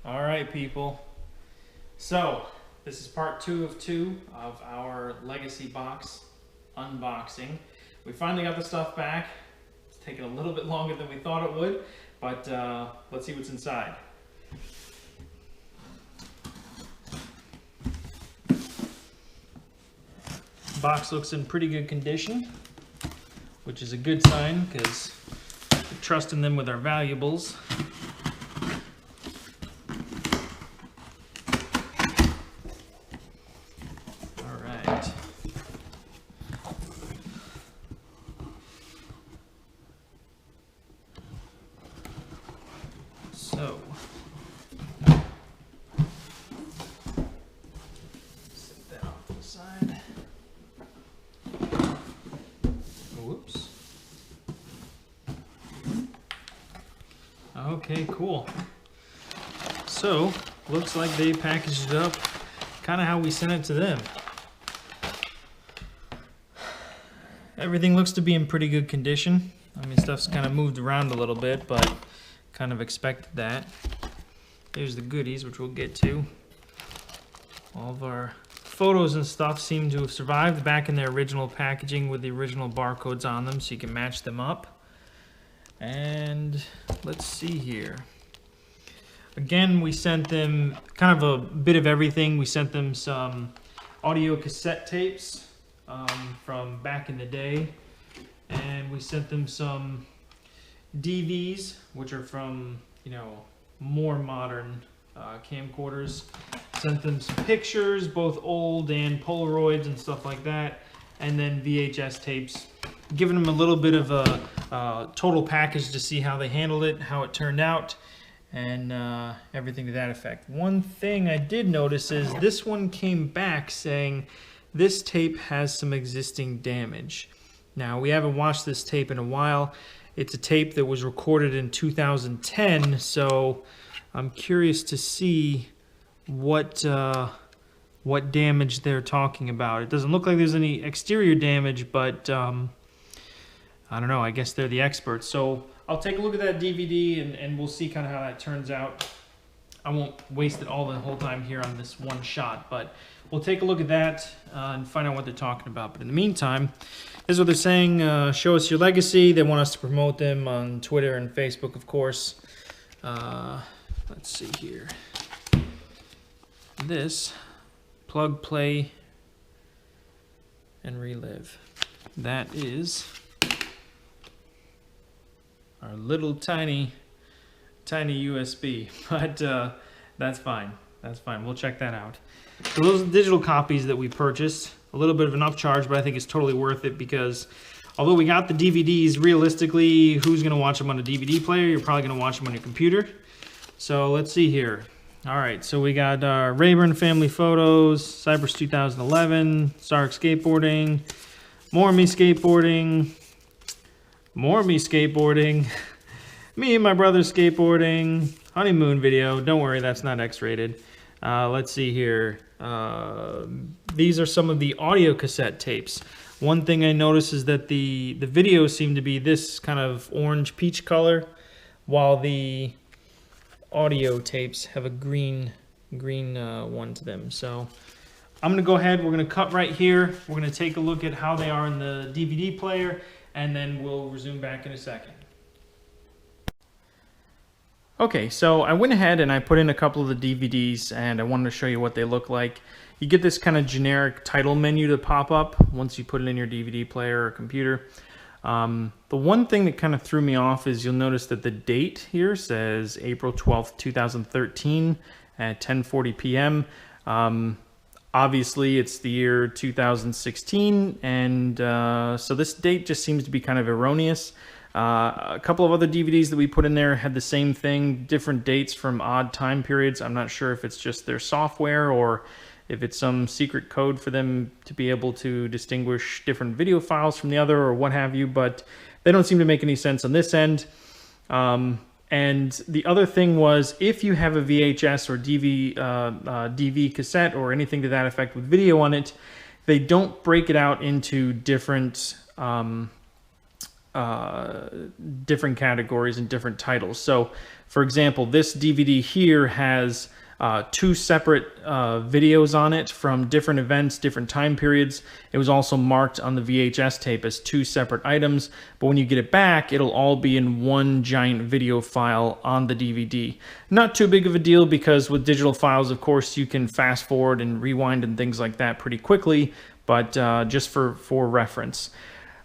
All right, people. So, this is part 2 of 2 of our Legacybox unboxing. We finally got the stuff back. It's taken a little bit longer than we thought it would, but let's see what's inside. The box looks in pretty good condition, which is a good sign because we're trusting them with our valuables. So, set that off to the side. Whoops. Okay, cool. So, looks like they packaged it up kind of how we sent it to them. Everything looks to be in pretty good condition. I mean, stuff's kind of moved around a little bit, but kind of expected that. There's the goodies, which we'll get to. All of our photos and stuff seem to have survived back in their original packaging with the original barcodes on them, so you can match them up. And let's see here. Again, we sent them kind of a bit of everything. We sent them some audio cassette tapes from back in the day, and we sent them some DVs, which are from, you know, more modern camcorders. Sent them some pictures, both old and Polaroids and stuff like that, and then VHS tapes, giving them a little bit of a total package to see how they handled it, how it turned out, and everything to that effect. One thing I did notice is this one came back saying this tape has some existing damage. Now, we haven't watched this tape in a while. It's a tape that was recorded in 2010, so I'm curious to see what damage they're talking about. It doesn't look like there's any exterior damage, but I don't know. I guess they're the experts. So I'll take a look at that DVD and we'll see kind of how that turns out. I won't waste it all the whole time here on this one shot, but we'll take a look at that and find out what they're talking about. But in the meantime, this is what they're saying. Show us your legacy. They want us to promote them on Twitter and Facebook, of course. Let's see here. This, plug, play, and relive. That is our little tiny USB, but that's fine. That's fine. We'll check that out. So those are the digital copies that we purchased. A little bit of an upcharge, but I think it's totally worth it because although we got the DVDs, realistically, who's going to watch them on a DVD player? You're probably going to watch them on your computer. So let's see here. All right, so we got Rayburn family photos, Cypress 2011, Stark skateboarding, more me skateboarding, me and my brother skateboarding, honeymoon video. Don't worry, that's not X-rated. Let's see here. These are some of the audio cassette tapes. One thing I noticed is that the videos seem to be this kind of orange peach color, while the audio tapes have a green one to them. So I'm gonna go ahead, we're gonna cut right here. We're gonna take a look at how they are in the DVD player, and then we'll resume back in a second. Okay, so I went ahead and I put in a couple of the DVDs and I wanted to show you what they look like. You get this kind of generic title menu to pop up once you put it in your DVD player or computer. The one thing that kind of threw me off is you'll notice that the date here says April 12th, 2013 at 10:40 p.m. Obviously, it's the year 2016, and so this date just seems to be kind of erroneous. A couple of other DVDs that we put in there had the same thing, different dates from odd time periods. I'm not sure if it's just their software or if it's some secret code for them to be able to distinguish different video files from the other or what have you, but they don't seem to make any sense on this end. And the other thing was, if you have a VHS or DV cassette or anything to that effect with video on it, they don't break it out into different different categories and different titles. So, for example, this DVD here has 2 separate videos on it from different events, different time periods. It was also marked on the VHS tape as 2 separate items, but when you get it back, it'll all be in one giant video file on the DVD. Not too big of a deal because with digital files, of course, you can fast forward and rewind and things like that pretty quickly, but just for reference.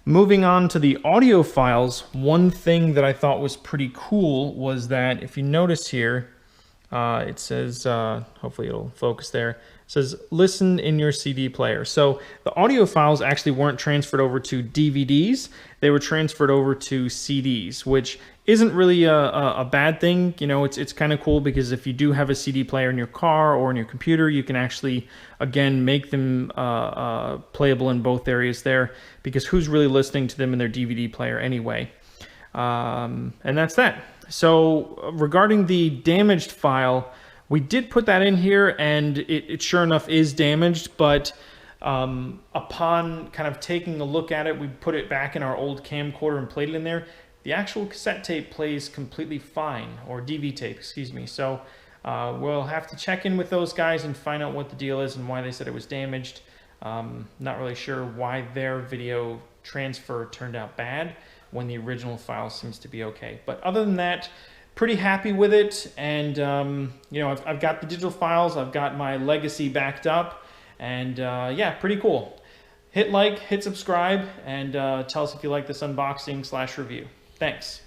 Moving on to the audio files, one thing that I thought was pretty cool was that if you notice here, it says, hopefully it'll focus there, it says listen in your CD player. So the audio files actually weren't transferred over to DVDs, they were transferred over to CDs, which isn't really a bad thing. You know, it's kind of cool because if you do have a CD player in your car or in your computer, you can actually, again, make them playable in both areas there, because who's really listening to them in their DVD player anyway? And that's that. So regarding the damaged file, we did put that in here, and it sure enough is damaged, but upon kind of taking a look at it, we put it back in our old camcorder and played it in there. The actual cassette tape plays completely fine, or DV tape, excuse me. So we'll have to check in with those guys and find out what the deal is and why they said it was damaged. Not really sure why their video transfer turned out bad when the original file seems to be okay. But other than that, pretty happy with it. And you know, I've got the digital files, I've got my legacy backed up, and yeah, pretty cool. Hit like, hit subscribe, and tell us if you like this unboxing / review. Thanks.